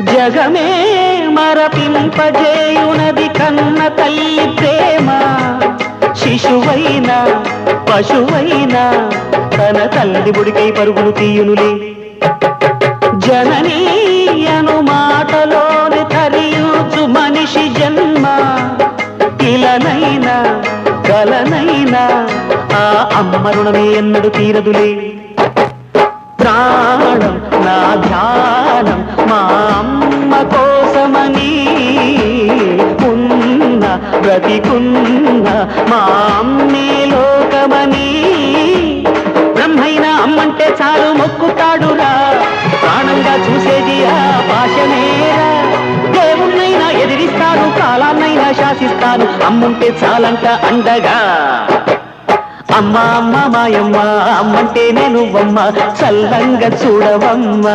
జగమే మరపింపజేయునది కన్న తల్లి ప్రేమ. శిశువైనా పశువైనా తన తల్లి బుడికై పరుగులు తీయునులే. జననీ అను మాటలోని తరియుచు మనిషి జన్మ. ఇలనైనా కలనైనా ఆ అమ్మ రుణమే ఎన్నడు తీరదులే. ప్రాణం నా ధ్యానం మా అమ్మ కోసమని, ఉన్న బ్రతికున్న మా అమ్మే లోకమని. బ్రహ్మైనా అమ్మంటే చాలు మొక్కుతాడురా, ప్రాణంగా చూసేది ఆ పాశమేరా. దేవుణ్ణైనా ఎదిరిస్తాను, కాలాన్నైనా శాసిస్తాను, అమ్ముంటే చాలంట అండగా. అమ్మ అమ్మ మాయమ్మ, అమ్మంటే నేను అమ్మ, చల్లంగా చూడవమ్మ.